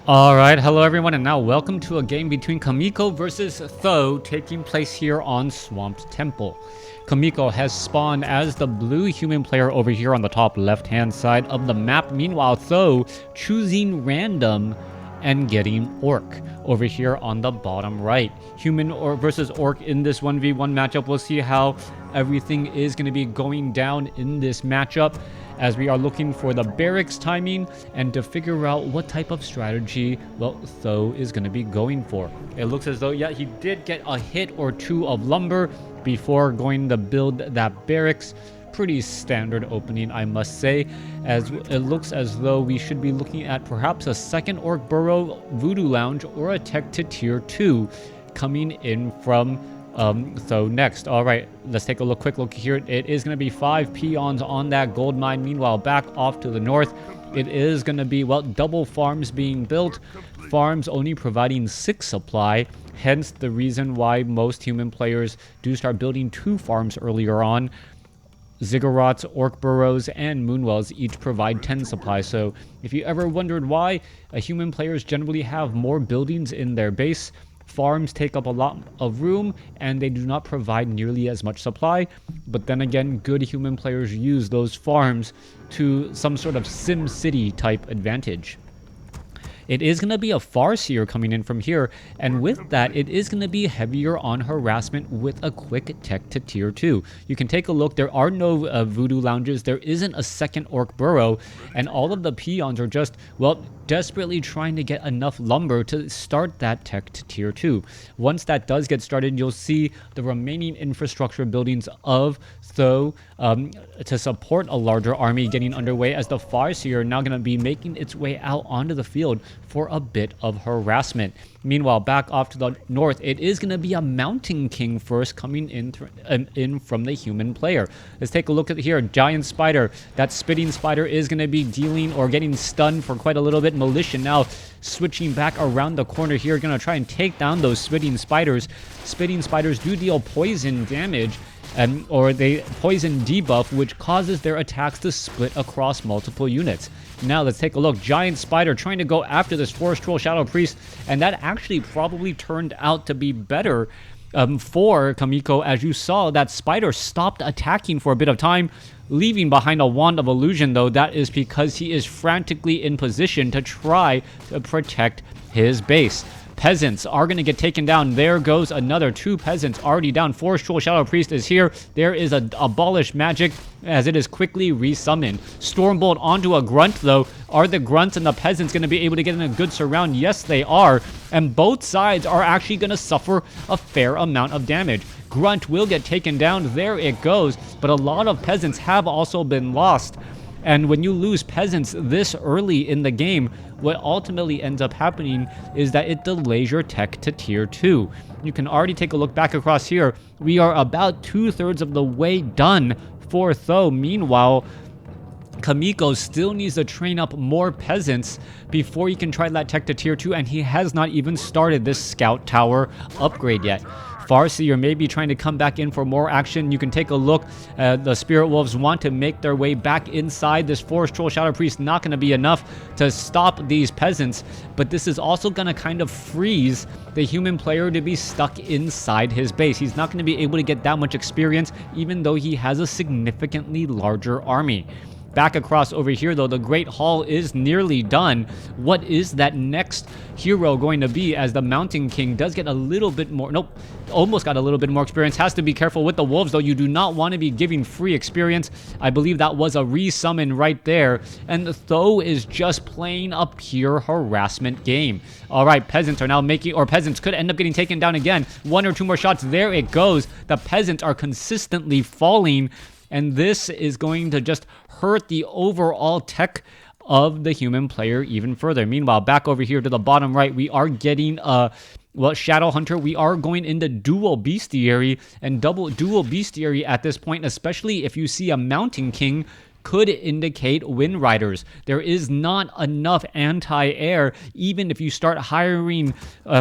Alright, hello everyone, and now welcome to a game between Chaemiko versus Th000 taking place here on Swamped Temple. Chaemiko has spawned as the blue human player over here on the top left hand side of the map. Meanwhile, Th000 choosing random and getting orc over here on the bottom right. Human versus orc in this 1v1 matchup. We'll see how everything is going to be going down in this matchup, as we are looking for the barracks timing and to figure out what type of strategy, well, Th000 is going to be going for. It looks as though, yeah, he did get a hit or two of lumber before going to build that barracks. Pretty standard opening, I must say, as it looks as though we should be looking at perhaps a second Orc Burrow Voodoo Lounge or a tech to tier 2 coming in from Th000 next. All right, let's take a quick look here. It is going to be 5 peons on that gold mine. Meanwhile, back off to the north, it is going to be, well, double farms being built. Farms only providing 6 supply, hence the reason why most human players do start building 2 farms earlier on. Ziggurats, Orc Burrows, and Moonwells each provide 10 supply. So if you ever wondered why human players generally have more buildings in their base, farms take up a lot of room and they do not provide nearly as much supply. But then again, good human players use those farms to some sort of Sim City type advantage. It is going to be a Farseer coming in from here, and with that, it is going to be heavier on harassment with a quick tech to tier 2. You can take a look. There are no Voodoo Lounges. There isn't a second Orc Burrow, and all of the peons are just, well, desperately trying to get enough lumber to start that tech to tier 2. Once that does get started, you'll see the remaining infrastructure buildings of Th000 to support a larger army getting underway, as the Farseer are now going to be making its way out onto the field for a bit of harassment. Meanwhile, back off to the north, it is going to be a Mountain King first coming in from the human player. Let's take a look at here. Giant Spider. That Spitting Spider is going to be dealing or getting stunned for quite a little bit. Militia now switching back around the corner here, going to try and take down those Spitting Spiders. Spitting Spiders do deal poison damage, or they poison debuff, which causes their attacks to split across multiple units. Now let's take a look. Giant Spider trying to go after this Forest Troll Shadow Priest, and that actually probably turned out to be better for Chaemiko. As you saw, that Spider stopped attacking for a bit of time, leaving behind a Wand of Illusion, though. That is because he is frantically in position to try to protect his base. Peasants are going to get taken down. There goes another 2 peasants already down. Forest Troll Shadow Priest is here. There is a abolish magic as it is quickly resummoned. Stormbolt onto a grunt, though. Are the grunts and the peasants going to be able to get in a good surround? Yes, they are. And both sides are actually going to suffer a fair amount of damage. Grunt will get taken down. There it goes. But a lot of peasants have also been lost. And when you lose peasants this early in the game, what ultimately ends up happening is that it delays your tech to tier 2. You can already take a look back across here. We are about 2/3 of the way done for Th000. Meanwhile, Chaemiko still needs to train up more peasants before he can try that tech to tier 2, and he has not even started this scout tower upgrade yet. Farseer may be trying to come back in for more action. You can take a look. The Spirit Wolves want to make their way back inside. This Forest Troll Shadow Priest not going to be enough to stop these peasants, but this is also going to kind of freeze the human player to be stuck inside his base. He's not going to be able to get that much experience, even though he has a significantly larger army. Back across over here, though, the Great Hall is nearly done. What is that next hero going to be, as the Mountain King does get a little bit more... Nope, almost got a little bit more experience. Has to be careful with the wolves, though. You do not want to be giving free experience. I believe that was a resummon right there. And Th000 is just playing a pure harassment game. All right, peasants are now making... Or peasants could end up getting taken down again. 1 or 2 more shots. There it goes. The peasants are consistently falling, and this is going to just hurt the overall tech of the human player even further. Meanwhile, back over here to the bottom right, we are getting well, Shadow Hunter. We are going into dual bestiary and dual bestiary at this point, especially if you see a Mountain King could indicate Wind Riders. There is not enough anti-air. Even if you start hiring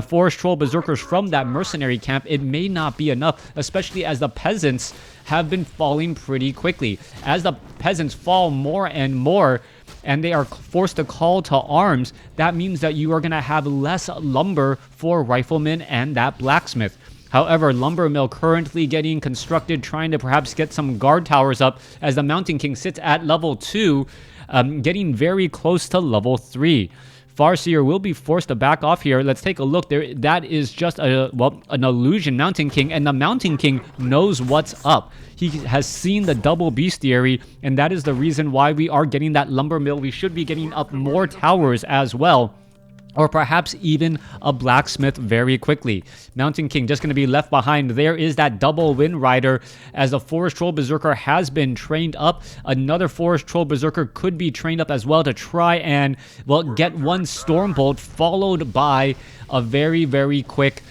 Forest Troll Berserkers from that mercenary camp, it may not be enough, especially as the peasants have been falling pretty quickly. As the peasants fall more and more, and they are forced to call to arms, that means that you are going to have less lumber for riflemen and that blacksmith. However, lumber mill currently getting constructed, trying to perhaps get some guard towers up as the Mountain King sits at level 2, getting very close to level 3. Farseer will be forced to back off here. Let's take a look there. That is just an illusion Mountain King, and the Mountain King knows what's up. He has seen the double bestiary, and that is the reason why we are getting that lumber mill. We should be getting up more towers as well, or perhaps even a blacksmith very quickly. Mountain King just going to be left behind. There is that double Wind Rider as a Forest Troll Berserker has been trained up. Another Forest Troll Berserker could be trained up as well to try and, well, get one Stormbolt followed by a very, very quick,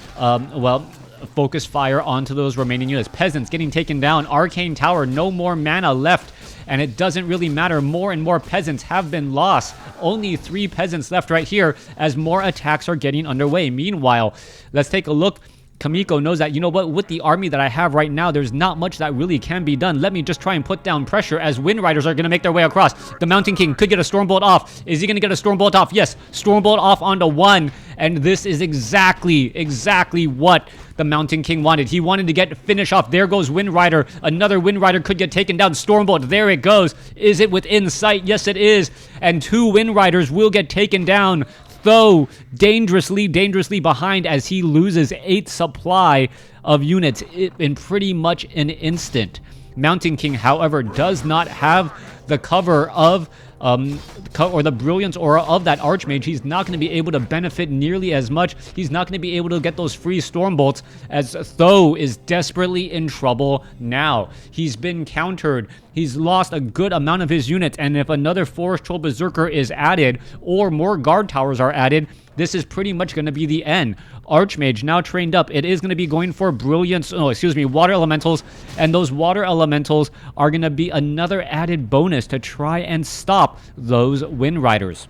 focus fire onto those remaining units. Peasants getting taken down. Arcane Tower, no more mana left. And it doesn't really matter. More and more peasants have been lost. Only 3 peasants left right here as more attacks are getting underway. Meanwhile, let's take a look. Chaemiko knows that, you know what, with the army that I have right now, there's not much that really can be done. Let me just try and put down pressure as Wind Riders are going to make their way across. The Mountain King could get a Stormbolt off. Is he going to get a Stormbolt off? Yes, Stormbolt off onto 1. And this is exactly what the Mountain King wanted. He wanted to finish off. There goes Wind Rider. Another Wind Rider could get taken down. Stormbolt, there it goes. Is it within sight? Yes, it is. And 2 Wind Riders will get taken down. Though dangerously behind as he loses 8 supply of units in pretty much an instant. Mountain King, however, does not have the cover of or the brilliance aura of that Archmage. He's not going to be able to benefit nearly as much. He's not going to be able to get those free Stormbolts as Th000 is desperately in trouble now. He's been countered. He's lost a good amount of his units, and if another Forest Troll Berserker is added or more guard towers are added, this is pretty much going to be the end. Archmage now trained up. It is going to be going for water elementals, and those water elementals are going to be another added bonus to try and stop those Wind Riders.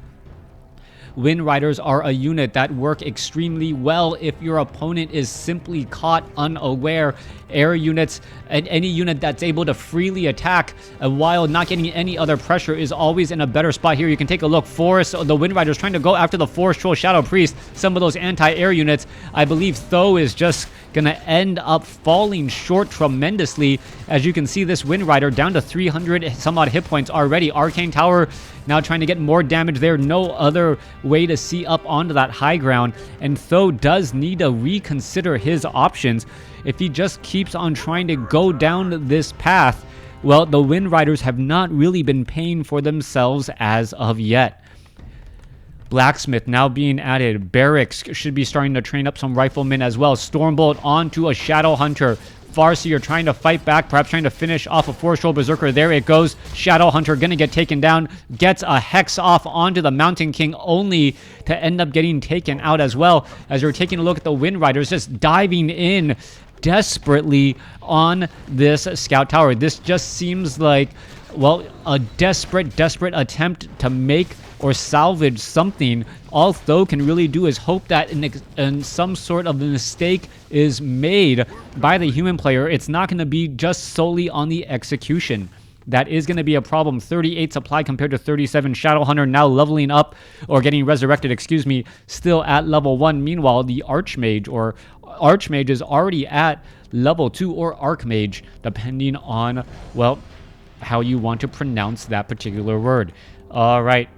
Wind Riders are a unit that work extremely well if your opponent is simply caught unaware. Air units and any unit that's able to freely attack while not getting any other pressure is always in a better spot here. You can take a look. The Wind Riders trying to go after the Forest Troll Shadow Priest. Some of those anti-air units. I believe Th000 is just going to end up falling short tremendously. As you can see, this Wind Rider down to 300 some odd hit points already. Arcane Tower now trying to get more damage there. No other way to see up onto that high ground. And Th000 does need to reconsider his options. If he just keeps on trying to go down this path, well, the Wind Riders have not really been paying for themselves as of yet. Blacksmith now being added. Barracks should be starting to train up some riflemen as well. Stormbolt onto a Shadow Hunter. Farseer trying to fight back, perhaps trying to finish off a Forest Troll Berserker. There it goes. Shadow Hunter gonna get taken down. Gets a Hex off onto the Mountain King, only to end up getting taken out as well. As we're taking a look at the Wind Riders just diving in desperately on this Scout Tower. This just seems like, well, a desperate attempt to make or salvage something. All Th000 can really do is hope that some sort of mistake is made by the human player. It's not going to be just solely on the execution. That is going to be a problem. 38 supply compared to 37. Shadow Hunter now leveling up, or getting resurrected, still at level 1. Meanwhile, the Archmage is already at level 2, or Archmage, depending on, well, how you want to pronounce that particular word. All right.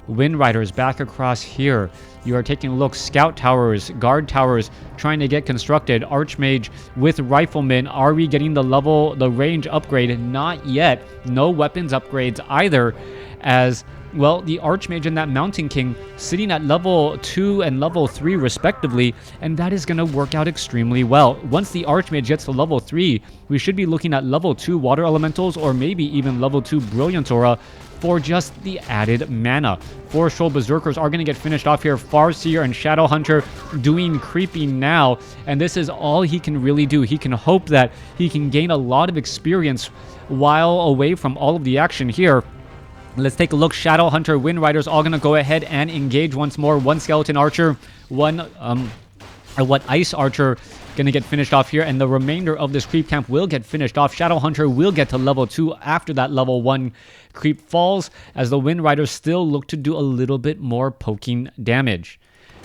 Wind Riders back across here. You are taking a look. Scout towers, guard towers trying to get constructed. Archmage with riflemen. Are we getting the range upgrade? Not yet. No weapons upgrades either, as well, the Archmage and that Mountain King sitting at level 2 and level 3 respectively, and that is going to work out extremely well. Once the Archmage gets to level 3, we should be looking at level 2 Water Elementals, or maybe even level 2 Brilliance Aura for just the added mana. Forest Troll Berserkers are going to get finished off here. Farseer and Shadow Hunter doing creeping now, and this is all he can really do. He can hope that he can gain a lot of experience while away from all of the action here. Let's take a look. Shadow Hunter, Wind Riders all going to go ahead and engage once more. One Skeleton Archer, one Ice Archer going to get finished off here, and the remainder of this creep camp will get finished off. Shadow Hunter will get to level 2 after that level 1 creep falls, as the Wind Riders still look to do a little bit more poking damage.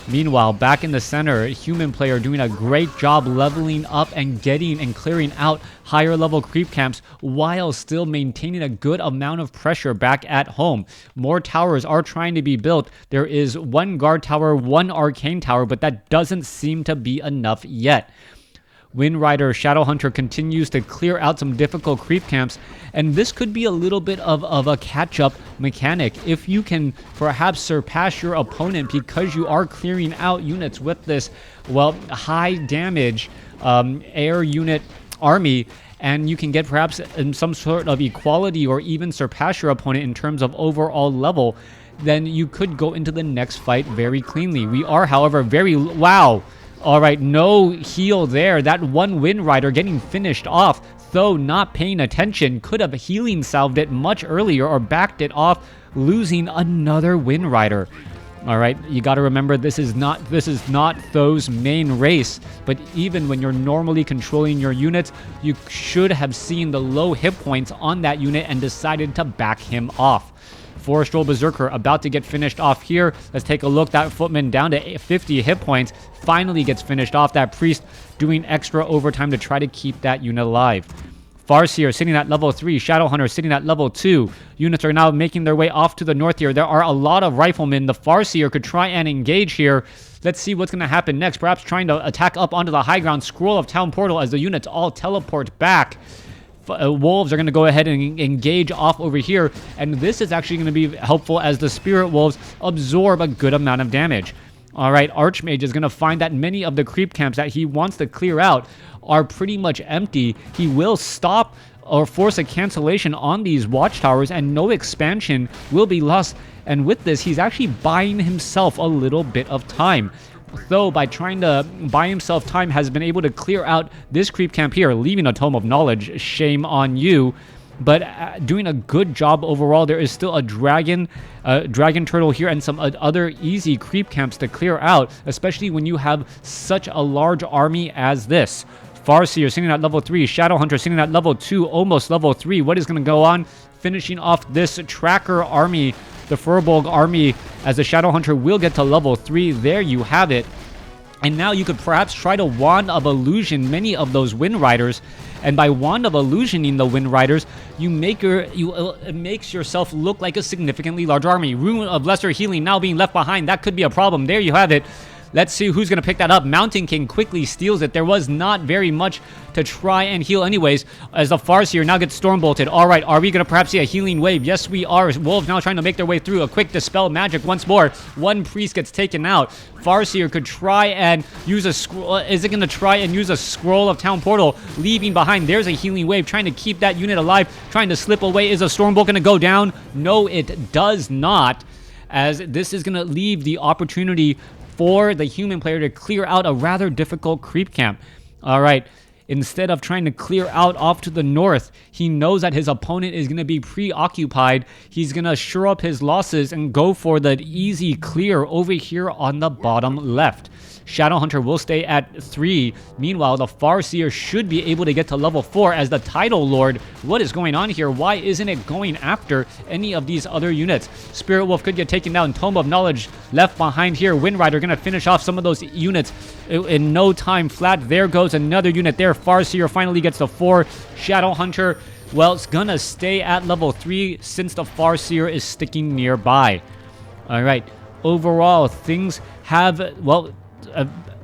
Meanwhile, back in the center, human player doing a great job leveling up and getting and clearing out higher level creep camps while still maintaining a good amount of pressure back at home. More towers are trying to be built. There is one guard tower, one arcane tower, but that doesn't seem to be enough yet. Wind Rider Shadow Hunter continues to clear out some difficult creep camps, and this could be a little bit of a catch-up mechanic. If you can perhaps surpass your opponent because you are clearing out units with this, well, high damage air unit army, and you can get perhaps in some sort of equality or even surpass your opponent in terms of overall level, then you could go into the next fight very cleanly. We are, however, wow. All right, no heal there. That one Wind Rider getting finished off, though not paying attention, could have healing salved it much earlier or backed it off, losing another Wind Rider. All right, you got to remember this is not Th000's main race, but even when you're normally controlling your units, you should have seen the low hit points on that unit and decided to back him off. Forest Roll Berserker about to get finished off here. Let's take a look. That Footman down to 50 hit points finally gets finished off. That Priest doing extra overtime to try to keep that unit alive. Farseer sitting at level 3. Shadow Hunter sitting at level 2. Units are now making their way off to the north here. There are a lot of Riflemen. The Farseer could try and engage here. Let's see what's going to happen next. Perhaps trying to attack up onto the high ground. Scroll of Town Portal as the units all teleport back. Wolves are going to go ahead and engage off over here, and this is actually going to be helpful as the Spirit Wolves absorb a good amount of damage. All right, Archmage is going to find that many of the creep camps that he wants to clear out are pretty much empty. He will stop or force a cancellation on these watchtowers, and no expansion will be lost. And with this, he's actually buying himself a little bit of time. Though by trying to buy himself time, has been able to clear out this creep camp here, leaving a Tome of Knowledge. Shame on you. But doing a good job overall. There is still a dragon turtle here and some other easy creep camps to clear out, especially when you have such a large army as this. Farseer sitting at level 3. Shadow Hunter sitting at level 2, almost level 3. What is going to go on? Finishing off this tracker army, the Furbolg army, as the Shadow Hunter will get to level 3. There you have it. And now you could perhaps try to Wand of Illusion many of those Wind Riders. And by Wand of Illusioning the Wind Riders, it makes yourself look like a significantly large army. Rune of Lesser Healing now being left behind. That could be a problem. There you have it. Let's see who's going to pick that up. Mountain King quickly steals it. There was not very much to try and heal anyways, as the Farseer now gets storm bolted. All right, are we going to perhaps see a healing wave? Yes, we are. Wolves now trying to make their way through. A quick Dispel Magic once more. One Priest gets taken out. Farseer could try and use a scroll. Is it going to try and use a Scroll of Town Portal, leaving behind? There's a healing wave trying to keep that unit alive, trying to slip away. Is a Stormbolt going to go down? No, it does not, as this is going to leave the opportunity for the human player to clear out a rather difficult creep camp. All right, instead of trying to clear out off to the north, he knows that his opponent is going to be preoccupied. He's going to shore up his losses and go for the easy clear over here on the bottom left. Shadow Hunter will stay at 3. Meanwhile, the Farseer should be able to get to level 4 as the Tidal Lord. What is going on here? Why isn't it going after any of these other units? Spirit Wolf could get taken down. Tome of Knowledge left behind here. Wind Rider going to finish off some of those units in no time flat. There goes another unit there. Farseer finally gets to 4. Shadow Hunter, well, it's going to stay at level 3 since the Farseer is sticking nearby. All right. Overall, things have, well,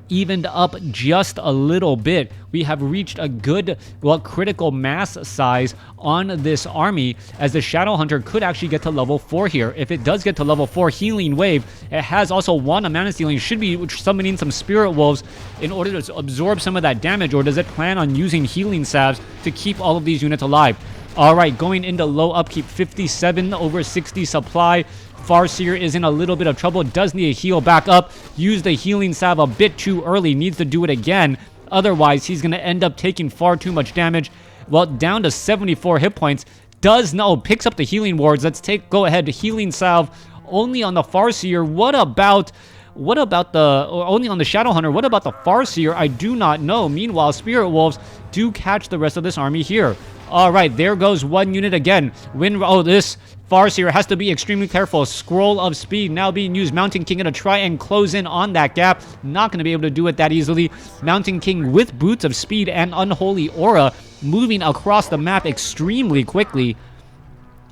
evened up just a little bit. We have reached a good, well, critical mass size on this army, as the Shadow Hunter could actually get to level 4 here. If it does get to level 4, Healing Wave, it has also Wand of Mana Stealing, should be summoning some Spirit Wolves in order to absorb some of that damage, or does it plan on using Healing Salves to keep all of these units alive? All right, going into low upkeep, 57 over 60 supply. Farseer is in a little bit of trouble, does need to heal back up. Use the healing salve a bit too early, needs to do it again. Otherwise, he's going to end up taking far too much damage. Well, down to 74 hit points. does no picks up the healing wards. Let's go ahead. Healing salve only on the Farseer. What about the only on the Shadowhunter? What about the Farseer? I do not know. Meanwhile, Spirit Wolves do catch the rest of this army here. All right, there goes one unit again. This Farseer has to be extremely careful. Scroll of Speed now being used. Mountain King going to try and close in on that gap. Not going to be able to do it that easily. Mountain King with Boots of Speed and Unholy Aura moving across the map extremely quickly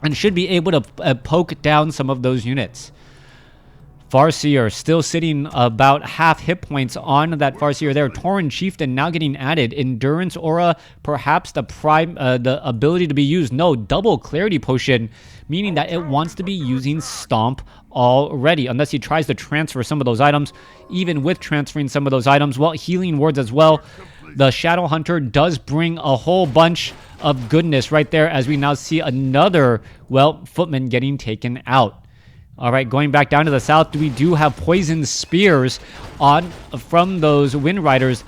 and should be able to poke down some of those units. Farseer still sitting about half hit points on that Farseer there. Tauren Chieftain now getting added. Endurance Aura, perhaps the ability to be used. No, double Clarity Potion, meaning that it wants to be using Stomp already, unless he tries to transfer some of those items. Even with transferring some of those items, well, healing wards as well. The Shadowhunter does bring a whole bunch of goodness right there, as we now see another, well, footman getting taken out. All right, going back down to the south, we do have poison spears from those Wind Riders.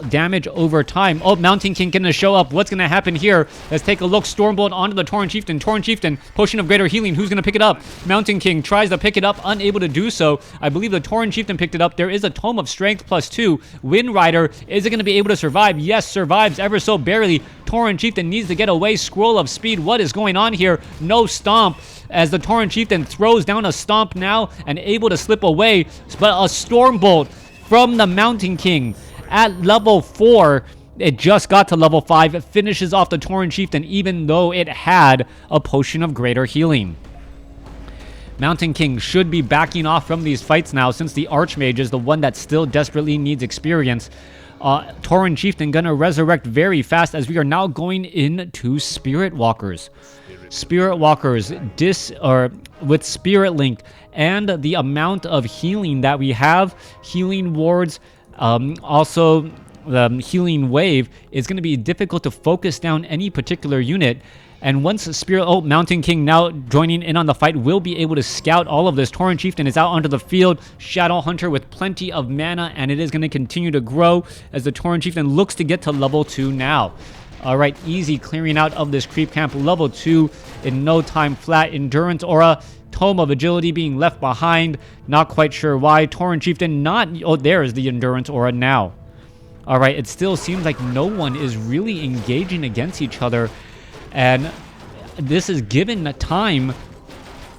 Damage over time. Oh, Mountain King going to show up. What's going to happen here? Let's take a look. Stormbolt onto the Tauren Chieftain. Tauren Chieftain, Potion of Greater Healing. Who's going to pick it up? Mountain King tries to pick it up, unable to do so. I believe the Tauren Chieftain picked it up. There is a Tome of Strength +2. Wind Rider, is it going to be able to survive? Yes, survives ever so barely. Tauren Chieftain needs to get away. Scroll of Speed. What is going on here? No Stomp, as the Tauren Chieftain throws down a Stomp now and able to slip away. But a Stormbolt from the Mountain King at level 4. It just got to level 5. It finishes off the Tauren Chieftain, even though it had a Potion of Greater Healing. Mountain King should be backing off from these fights now, since the Archmage is the one that still desperately needs experience. Tauren Chieftain gonna resurrect very fast, as we are now going into Spirit Walkers. Spirit Walkers with Spirit Link and the amount of healing that we have, healing wards, also the healing wave, is going to be difficult to focus down any particular unit. And once Mountain King now joining in on the fight will be able to scout all of this. Tauren Chieftain is out onto the field. Shadowhunter with plenty of mana, and it is going to continue to grow as the Tauren Chieftain looks to get to level 2 now. All right, easy clearing out of this creep camp. Level 2 in no time flat. Endurance Aura, Tome of Agility being left behind. Not quite sure why. Tauren Chieftain not... Oh, there's the Endurance Aura now. All right, it still seems like no one is really engaging against each other. And this is given the time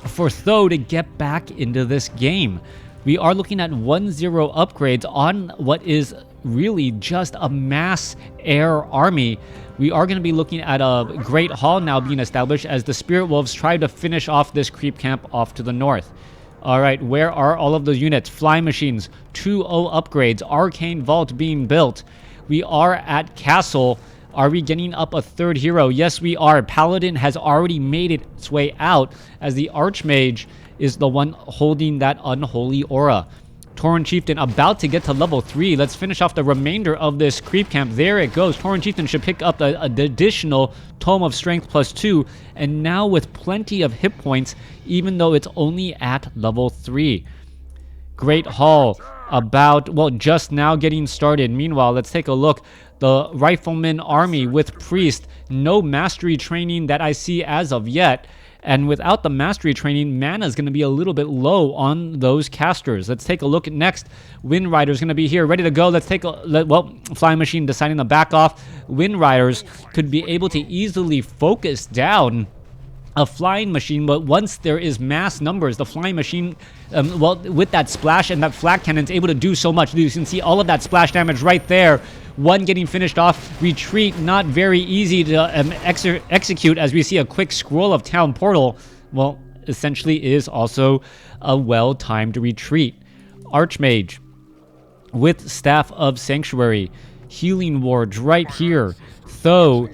for Th000 to get back into this game. We are looking at 1-0 upgrades on what is really just a mass air army. We are going to be looking at a Great Hall now being established, as the Spirit Wolves try to finish off this creep camp off to the north. All right, where are all of those units? Fly Machines, 2-0 upgrades, Arcane Vault being built. We are at Castle. Are we getting up a third hero? Yes, we are. Paladin has already made its way out, as the Archmage is the one holding that Unholy Aura. Tauren Chieftain about to get to level 3. Let's finish off the remainder of this creep camp. There it goes. Tauren Chieftain should pick up the additional Tome of Strength +2. And now with plenty of hit points, even though it's only at level 3. Great Hall just now getting started. Meanwhile, let's take a look. The Rifleman Army with Priest. No mastery training that I see as of yet. And without the mastery training, mana is going to be a little bit low on those casters. Let's take a look at next. Wind Rider's going to be here, ready to go. Let's take Flying Machine deciding to back off. Wind Riders could be able to easily focus down a Flying Machine, but once there is mass numbers, the Flying Machine, with that splash and that flak cannon, is able to do so much. You can see all of that splash damage right there. One getting finished off. Retreat, not very easy to execute, as we see a quick Scroll of Town Portal. Well, essentially is also a well-timed retreat. Archmage with Staff of Sanctuary. Healing wards right here. Th000,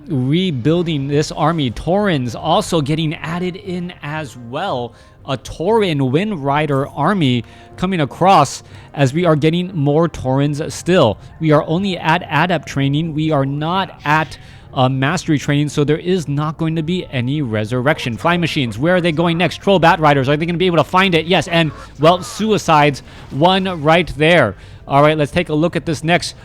rebuilding this army. Taurens also getting added in as well. A Tauren Wind Rider army coming across, as we are getting more Taurens still. We are only at Adept training. We are not at Mastery training, so there is not going to be any resurrection. Fly Machines, where are they going next? Troll Bat Riders, are they going to be able to find it? Yes, and, Suicides, one right there. All right, let's take a look at this next.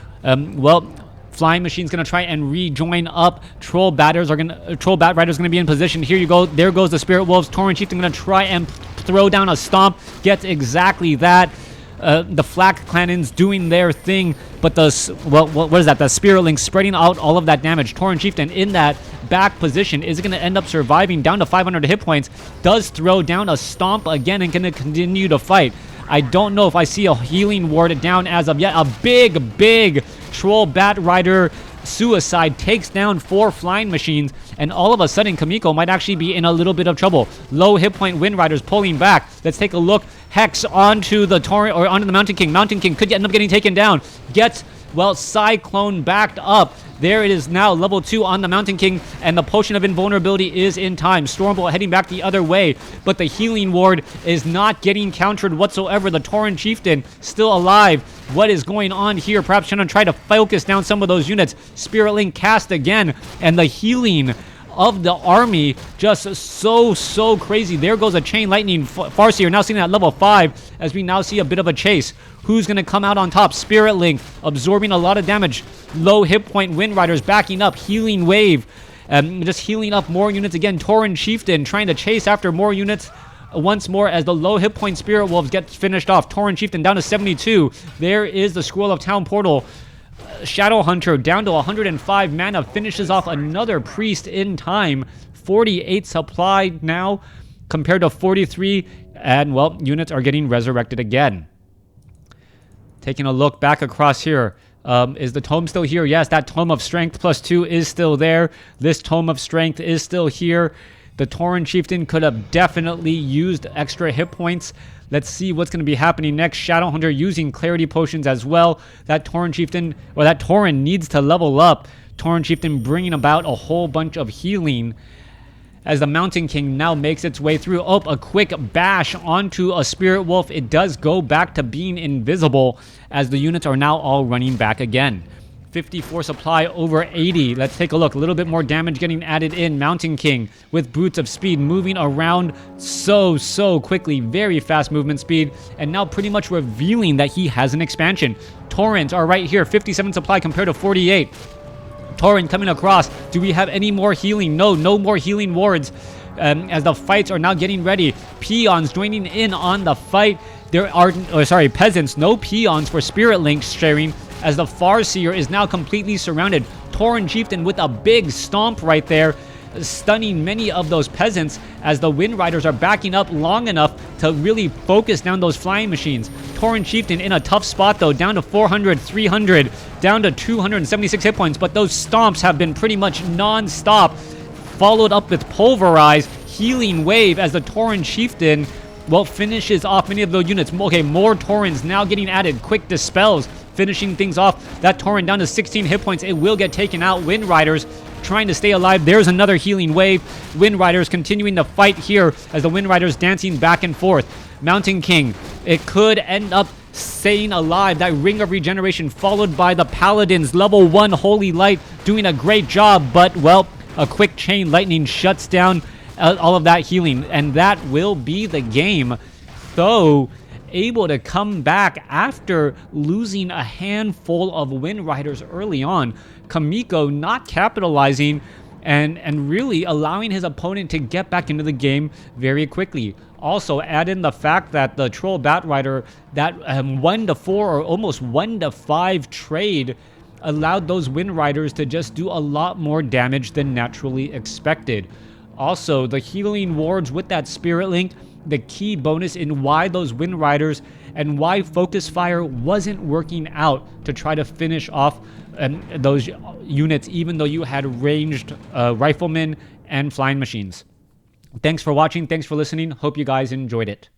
Flying Machine's gonna try and rejoin up. Troll Bat Rider's gonna be in position. Here you go. There goes the Spirit Wolves. Tauren Chieftain gonna try and throw down a stomp. Gets exactly that. The Flak Cannons doing their thing, but what is that? The Spirit Link spreading out all of that damage. Tauren Chieftain in that back position is going to end up surviving, down to 500 hit points. Does throw down a stomp again and going to continue to fight. I don't know if I see a healing ward down as of yet. A big Troll Bat Rider suicide takes down 4 Flying Machines, and all of a sudden Chaemiko might actually be in a little bit of trouble. Low hit point Wind Riders pulling back. Let's take a look. Hex onto the Torrent, or onto the Mountain King. Mountain King could end up getting taken down. Gets, well, Cyclone backed up. There it is now, level 2 on the Mountain King, and the Potion of Invulnerability is in time. Stormbolt heading back the other way, but the Healing Ward is not getting countered whatsoever. The Tauren Chieftain still alive. What is going on here? Perhaps trying to try to focus down some of those units. Spirit Link cast again, and the healing of the army just so crazy. There goes a Chain Lightning. Farseer now sitting at level 5 as we now see a bit of a chase. Who's going to come out on top? Spirit Link absorbing a lot of damage. Low hit point Wind Riders backing up. Healing Wave just healing up more units again. Tauren Chieftain trying to chase after more units once more as the low hit point Spirit Wolves get finished off. Tauren Chieftain down to 72. There is the Scroll of Town Portal. Shadow Hunter down to 105 mana, finishes off another Priest in time. 48 supply now compared to 43, and well, units are getting resurrected again. Taking a look back across here. Is the Tome still here? Yes, that Tome of Strength +2 is still there. This Tome of Strength is still here. The Tauren Chieftain could have definitely used extra hit points. Let's see what's going to be happening next. Shadow Hunter using Clarity Potions as well. That Tauren Chieftain, or that Tauren needs to level up. Tauren Chieftain bringing about a whole bunch of healing as the Mountain King now makes its way through. Oh, a quick bash onto a Spirit Wolf. It does go back to being invisible as the units are now all running back again. 54 supply over 80. Let's take a look. A little bit more damage getting added in. Mountain King with Boots of Speed moving around so quickly. Very fast movement speed. And now pretty much revealing that he has an expansion. Taurens are right here. 57 supply compared to 48. Tauren coming across. Do we have any more healing? No more healing wards. As the fights are now getting ready. Peons joining in on the fight. There are, peasants. No peons for Spirit Link sharing, as the Farseer is now completely surrounded. Tauren Chieftain with a big stomp right there, stunning many of those peasants as the Wind Riders are backing up long enough to really focus down those Flying Machines. Tauren Chieftain in a tough spot though, down to 400, 300, down to 276 hit points, but those stomps have been pretty much non-stop, followed up with Pulverize, Healing Wave as the Tauren Chieftain, well, finishes off many of those units. Okay, more Taurens now getting added. Quick Dispels finishing things off. That Tauren down to 16 hit points. It will get taken out. Wind Riders trying to stay alive. There's another Healing Wave. Wind Riders continuing to fight here as the Wind Riders dancing back and forth. Mountain King, it could end up staying alive. That Ring of Regeneration followed by the Paladins. Level 1 Holy Light doing a great job, but, well, a quick Chain Lightning shuts down all of that healing, and that will be the game. Though able to come back after losing a handful of Wind Riders early on. Chaemiko not capitalizing and really allowing his opponent to get back into the game very quickly. Also, add in the fact that the Troll Bat Rider, that 1-4 or almost 1-5 trade allowed those Wind Riders to just do a lot more damage than naturally expected. Also, the healing wards with that Spirit Link, the key bonus in why those Wind Riders and why Focus Fire wasn't working out to try to finish off those units, even though you had ranged riflemen and Flying Machines. Thanks for watching. Thanks for listening. Hope you guys enjoyed it.